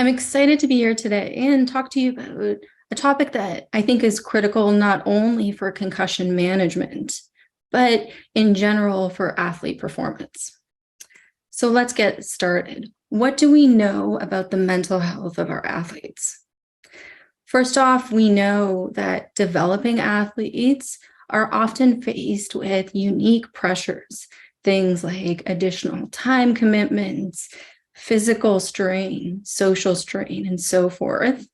I'm excited to be here today and talk to you about a topic that I think is critical not only for concussion management, but in general for athlete performance. So let's get started. What do we know about the mental health of our athletes? First off, we know that developing athletes are often faced with unique pressures, things like additional time commitments, physical strain, social strain, and so forth.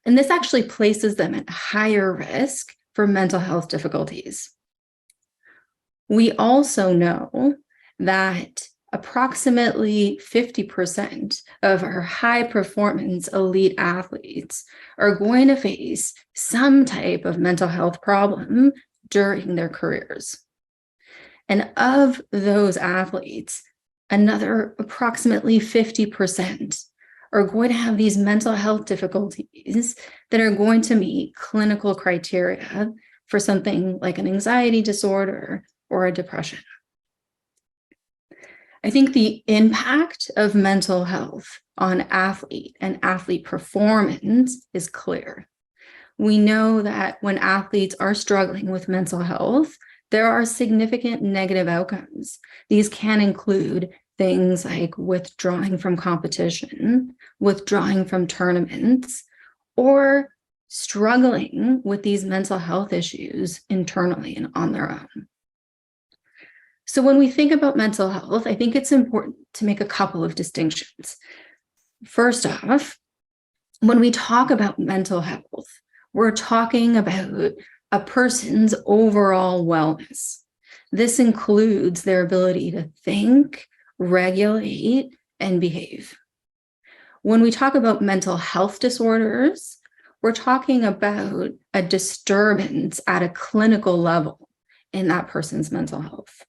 And this actually places them at higher risk for mental health difficulties. We also know that approximately 50% of our high performance elite athletes are going to face some type of mental health problem during their careers. And of those athletes, another approximately 50% are going to have these mental health difficulties that are going to meet clinical criteria for something like an anxiety disorder or a depression. I think the impact of mental health on athlete and athlete performance is clear. We know that when athletes are struggling with mental health, there are significant negative outcomes. These can include things like withdrawing from competition, withdrawing from tournaments, or struggling with these mental health issues internally and on their own. So when we think about mental health, I think it's important to make a couple of distinctions. First off, when we talk about mental health, we're talking about a person's overall wellness. This includes their ability to think, regulate, and behave. When we talk about mental health disorders, we're talking about a disturbance at a clinical level in that person's mental health.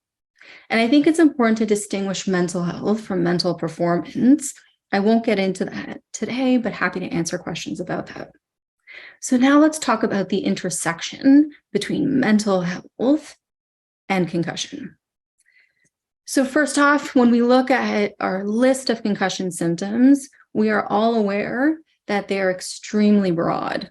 And I think it's important to distinguish mental health from mental performance. I won't get into that today, but happy to answer questions about that. So now let's talk about the intersection between mental health and concussion. So first off, when we look at our list of concussion symptoms, we are all aware that they are extremely broad.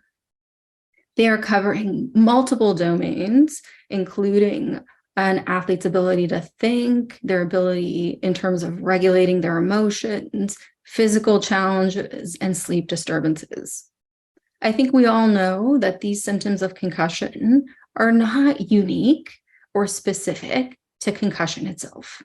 They are covering multiple domains, including an athlete's ability to think, their ability in terms of regulating their emotions, physical challenges, and sleep disturbances. I think we all know that these symptoms of concussion are not unique or specific to concussion itself.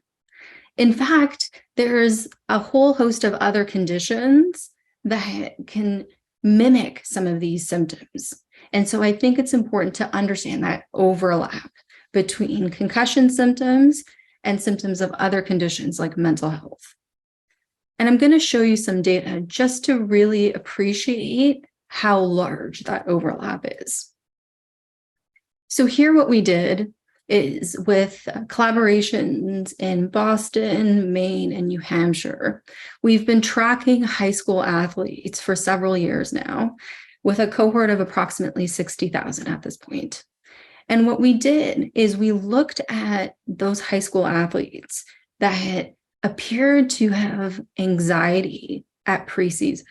In fact, there's a whole host of other conditions that can mimic some of these symptoms. And so I think it's important to understand that overlap between concussion symptoms and symptoms of other conditions like mental health. And I'm going to show you some data just to really appreciate how large that overlap is. So here what we did is with collaborations in Boston, Maine, and New Hampshire, we've been tracking high school athletes for several years now with a cohort of approximately 60,000 at this point. And what we did is we looked at those high school athletes that had appeared to have anxiety at preseason.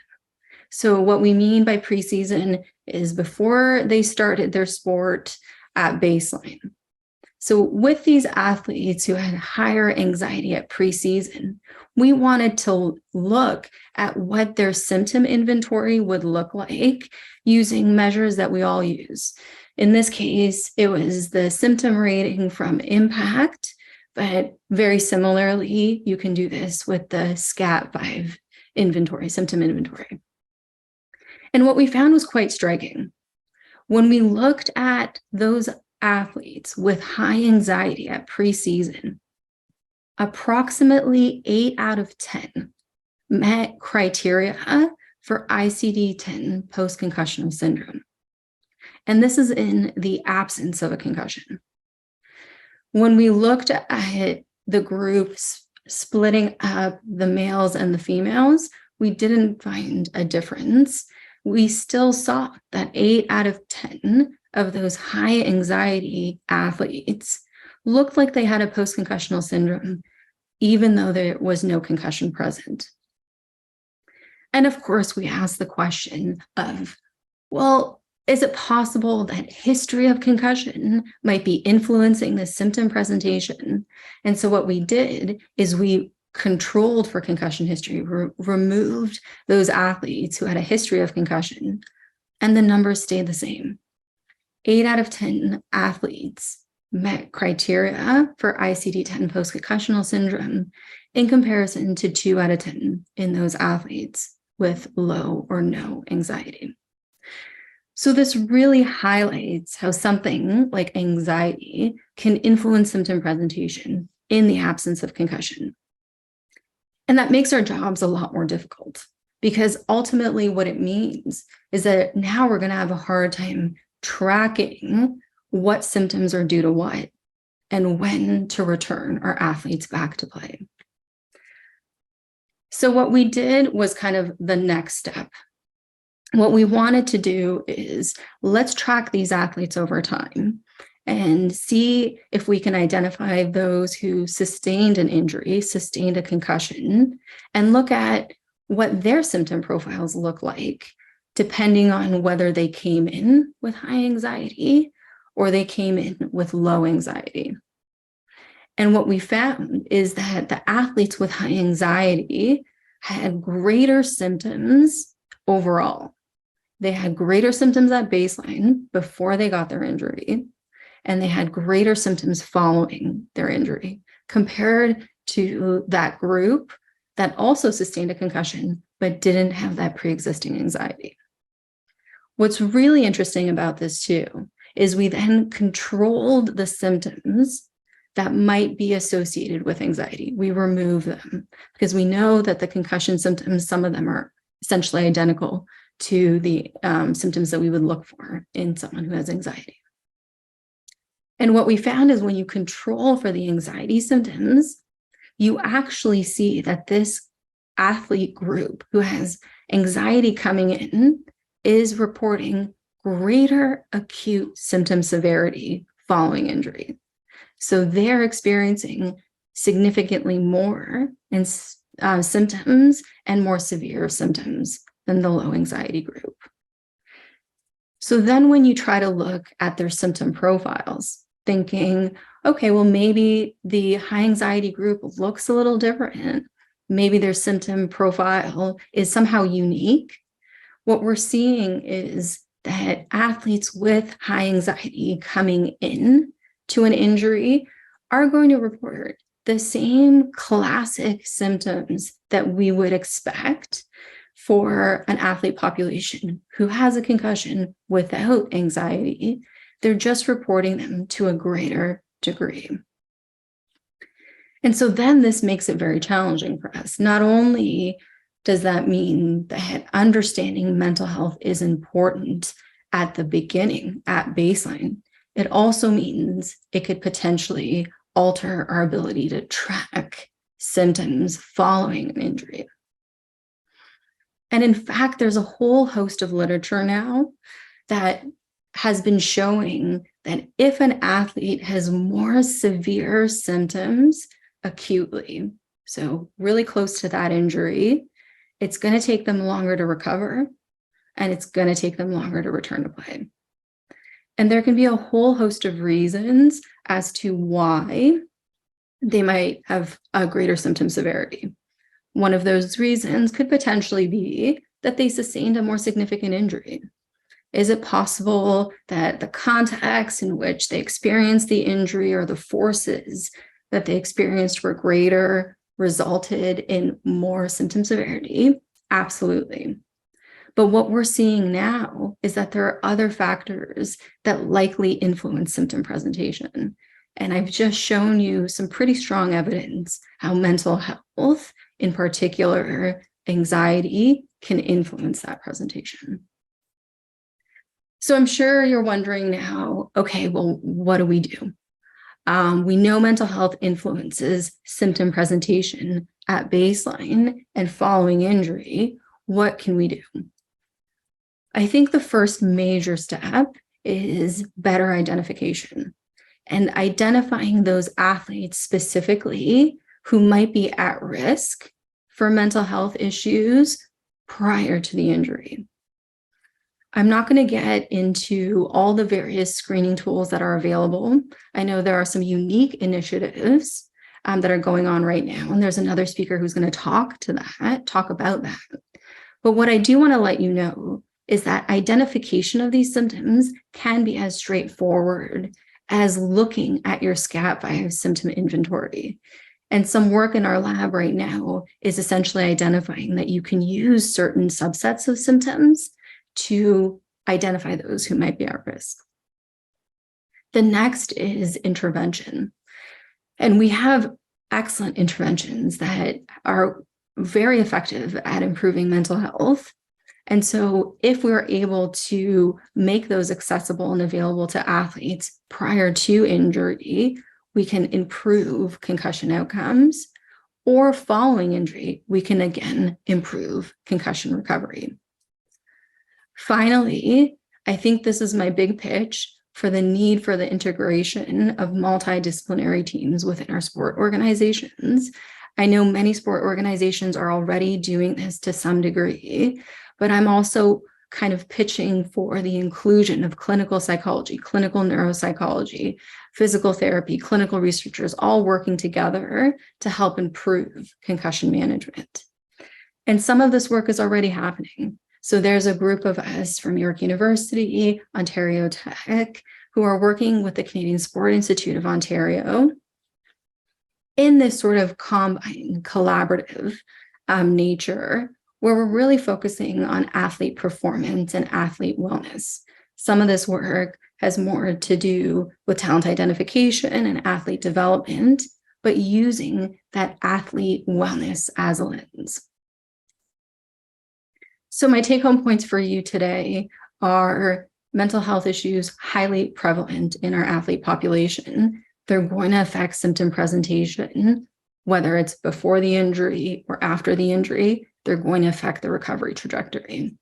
So what we mean by preseason is before they started their sport at baseline. So with these athletes who had higher anxiety at preseason, we wanted to look at what their symptom inventory would look like using measures that we all use. In this case, it was the symptom rating from impact, but very similarly, you can do this with the SCAT-5 inventory, symptom inventory. And what we found was quite striking. When we looked at those athletes with high anxiety at preseason, approximately 8 out of 10 met criteria for ICD-10 post-concussional syndrome. And this is in the absence of a concussion. When we looked at the groups splitting up the males and the females, we didn't find a difference. We still saw that 8 out of 10 of those high anxiety athletes looked like they had a post-concussional syndrome, even though there was no concussion present. And of course, we ask the question of, well, is it possible that history of concussion might be influencing the symptom presentation? And so what we did is we controlled for concussion history, removed those athletes who had a history of concussion, and the numbers stayed the same. 8 out of 10 athletes met criteria for ICD-10 post-concussional syndrome in comparison to 2 out of 10 in those athletes with low or no anxiety. So this really highlights how something like anxiety can influence symptom presentation in the absence of concussion. And that makes our jobs a lot more difficult, because ultimately what it means is that now we're going to have a hard time tracking what symptoms are due to what and when to return our athletes back to play. So what we did was kind of the next step. What we wanted to do is let's track these athletes over time and see if we can identify those who sustained an injury, sustained a concussion, and look at what their symptom profiles look like, depending on whether they came in with high anxiety or they came in with low anxiety. And what we found is that the athletes with high anxiety had greater symptoms overall. They had greater symptoms at baseline before they got their injury, and they had greater symptoms following their injury compared to that group that also sustained a concussion but didn't have that pre-existing anxiety. What's really interesting about this too is we then controlled the symptoms that might be associated with anxiety. We remove them because we know that the concussion symptoms, some of them are essentially identical to the symptoms that we would look for in someone who has anxiety. And what we found is when you control for the anxiety symptoms, you actually see that this athlete group who has anxiety coming in is reporting greater acute symptom severity following injury. So they're experiencing significantly more in symptoms and more severe symptoms than the low anxiety group. So then when you try to look at their symptom profiles, thinking, okay, well, maybe the high anxiety group looks a little different. Maybe their symptom profile is somehow unique. What we're seeing is that athletes with high anxiety coming in to an injury are going to report the same classic symptoms that we would expect for an athlete population who has a concussion without anxiety. They're just reporting them to a greater degree. And so then this makes it very challenging for us. Not only does that mean that understanding mental health is important at the beginning, at baseline, it also means it could potentially alter our ability to track symptoms following an injury. And in fact, there's a whole host of literature now that has been showing that if an athlete has more severe symptoms acutely, so really close to that injury, it's going to take them longer to recover, and it's going to take them longer to return to play. And there can be a whole host of reasons as to why they might have a greater symptom severity. One of those reasons could potentially be that they sustained a more significant injury. Is it possible that the context in which they experienced the injury or the forces that they experienced were greater, resulted in more symptom severity? Absolutely. But what we're seeing now is that there are other factors that likely influence symptom presentation. And I've just shown you some pretty strong evidence how mental health, in particular anxiety, can influence that presentation. So I'm sure you're wondering now, okay, well, what do? We know mental health influences symptom presentation at baseline and following injury. What can we do? I think the first major step is better identification and identifying those athletes specifically who might be at risk for mental health issues prior to the injury. I'm not going to get into all the various screening tools that are available. I know there are some unique initiatives that are going on right now, and there's another speaker who's going to talk about that. But what I do want to let you know is that identification of these symptoms can be as straightforward as looking at your SCAT-5 symptom inventory. And some work in our lab right now is essentially identifying that you can use certain subsets of symptoms to identify those who might be at risk. The next is intervention. And we have excellent interventions that are very effective at improving mental health. And so if we're able to make those accessible and available to athletes prior to injury, we can improve concussion outcomes, or following injury, we can again improve concussion recovery. Finally, I think this is my big pitch for the need for the integration of multidisciplinary teams within our sport organizations. I know many sport organizations are already doing this to some degree, but I'm also kind of pitching for the inclusion of clinical psychology, clinical neuropsychology, physical therapy, clinical researchers, all working together to help improve concussion management. And some of this work is already happening. So there's a group of us from York University, Ontario Tech, who are working with the Canadian Sport Institute of Ontario in this sort of combined collaborative nature, where we're really focusing on athlete performance and athlete wellness. Some of this work has more to do with talent identification and athlete development, but using that athlete wellness as a lens. So my take-home points for you today are mental health issues highly prevalent in our athlete population. They're going to affect symptom presentation, whether it's before the injury or after the injury. They're going to affect the recovery trajectory.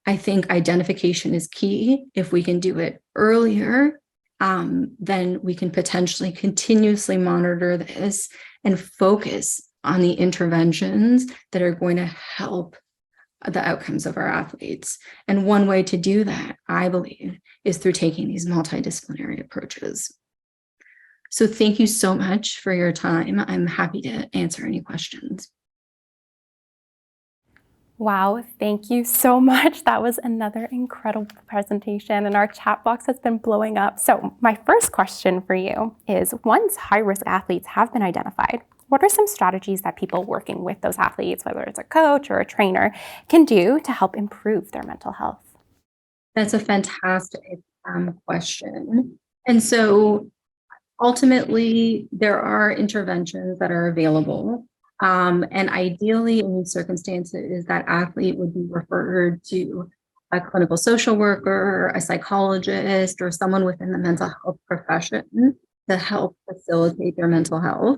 I think identification is key. If we can do it earlier, then we can potentially continuously monitor this and focus on the interventions that are going to help the outcomes of our athletes. And one way to do that, I believe, is through taking these multidisciplinary approaches. So thank you so much for your time. I'm happy to answer any questions. Wow, thank you so much. That was another incredible presentation, and our chat box has been blowing up. So my first question for you is, once high-risk athletes have been identified, what are some strategies that people working with those athletes, whether it's a coach or a trainer, can do to help improve their mental health? That's a fantastic question. And so ultimately, there are interventions that are available. And ideally, in these circumstances, that athlete would be referred to a clinical social worker, a psychologist, or someone within the mental health profession to help facilitate their mental health.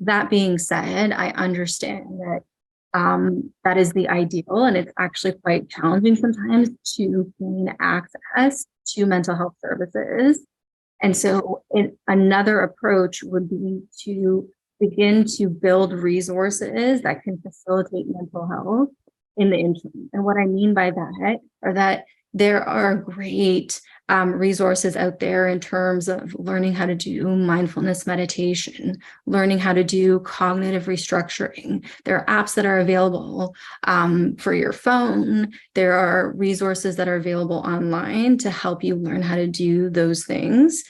That being said, I understand that that is the ideal, and it's actually quite challenging sometimes to gain access to mental health services. And so another approach would be to begin to build resources that can facilitate mental health in the interim. And what I mean by that are that there are great resources out there in terms of learning how to do mindfulness meditation, learning how to do cognitive restructuring. There are apps that are available for your phone. There are resources that are available online to help you learn how to do those things.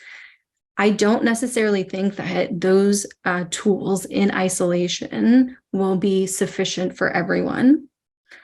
I don't necessarily think that those tools in isolation will be sufficient for everyone.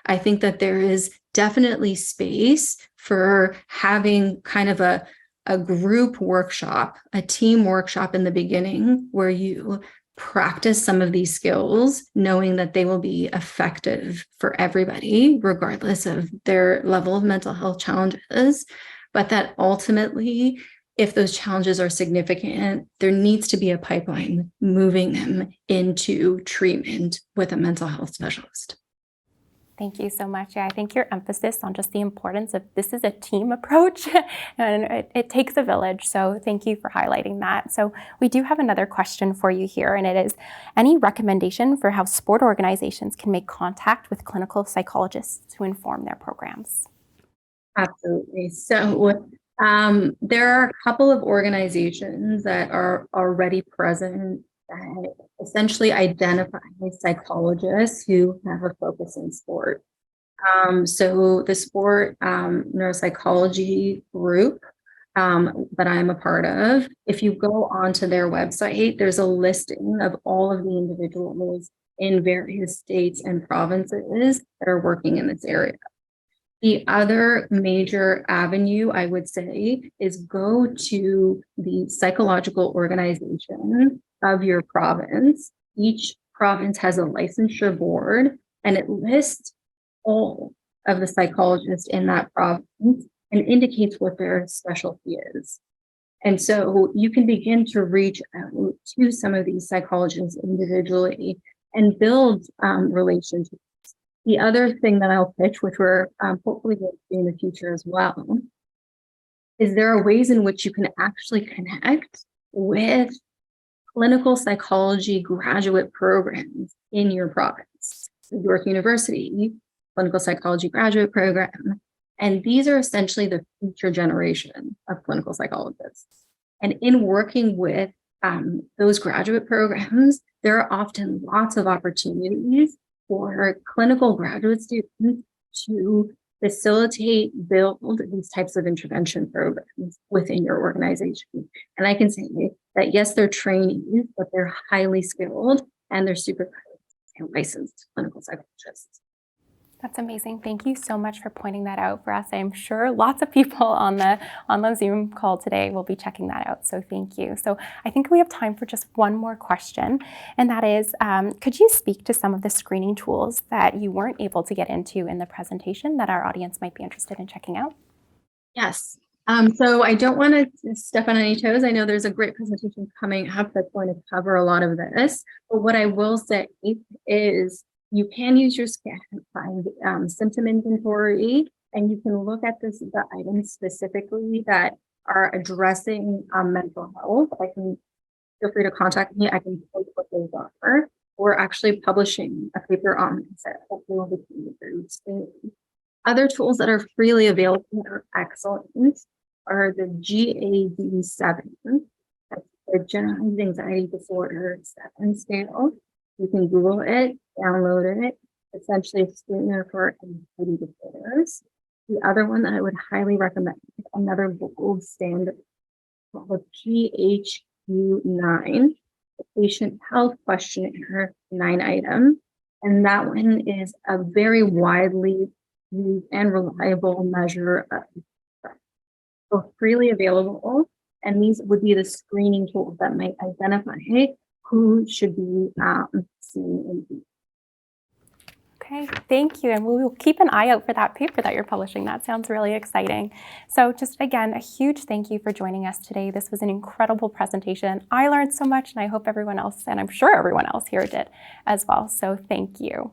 I think that there is definitely space for having kind of a group workshop, a team workshop in the beginning where you practice some of these skills, knowing that they will be effective for everybody, regardless of their level of mental health challenges, but that ultimately, if those challenges are significant, there needs to be a pipeline moving them into treatment with a mental health specialist. Thank you so much. Yeah, I think your emphasis on just the importance of this is a team approach and it takes a village. So thank you for highlighting that. So we do have another question for you here, and it is, any recommendation for how sport organizations can make contact with clinical psychologists to inform their programs? Absolutely. So there are a couple of organizations that are already present that essentially identify psychologists who have a focus in sport. So the sport neuropsychology group that I'm a part of, if you go onto their website, there's a listing of all of the individuals in various states and provinces that are working in this area. The other major avenue, I would say, is go to the psychological organization of your province. Each province has a licensure board, and it lists all of the psychologists in that province and indicates what their specialty is. And so you can begin to reach out to some of these psychologists individually and build relationships. The other thing that I'll pitch, which we're hopefully going to do in the future as well, is there are ways in which you can actually connect with clinical psychology graduate programs in your province. York University, clinical psychology graduate program. And these are essentially the future generation of clinical psychologists. And in working with those graduate programs, there are often lots of opportunities for clinical graduate students to facilitate, build these types of intervention programs within your organization. And I can say that, yes, they're trainees, but they're highly skilled and they're super and licensed clinical psychologists. That's amazing. Thank you so much for pointing that out for us. I'm sure lots of people on the Zoom call today will be checking that out. So thank you. So I think we have time for just one more question, and that is, could you speak to some of the screening tools that you weren't able to get into in the presentation that our audience might be interested in checking out? Yes. So I don't want to step on any toes. I know there's a great presentation coming up that's going to cover a lot of this. But what I will say is you can use your scan to find symptom inventory, and you can look at the items specifically that are addressing mental health. I can feel free to contact me. I can tell you what those are. We're actually publishing a paper on this that hopefully will be very soon. Other tools that are freely available that are excellent are the GAD-7. That's the Generalized Anxiety Disorder 7 scale. You can Google it, download it. Essentially, a screener for anxiety disorders. The other one that I would highly recommend, another gold standard, called GHQ-9, the Patient Health Questionnaire 9-item. And that one is a very widely used and reliable measure of stress. So freely available, and these would be the screening tools that might identify who should be seen in. Okay, thank you. And we will keep an eye out for that paper that you're publishing. That sounds really exciting. So just again, a huge thank you for joining us today. This was an incredible presentation. I learned so much, and I hope everyone else, and I'm sure everyone else here did as well. So thank you.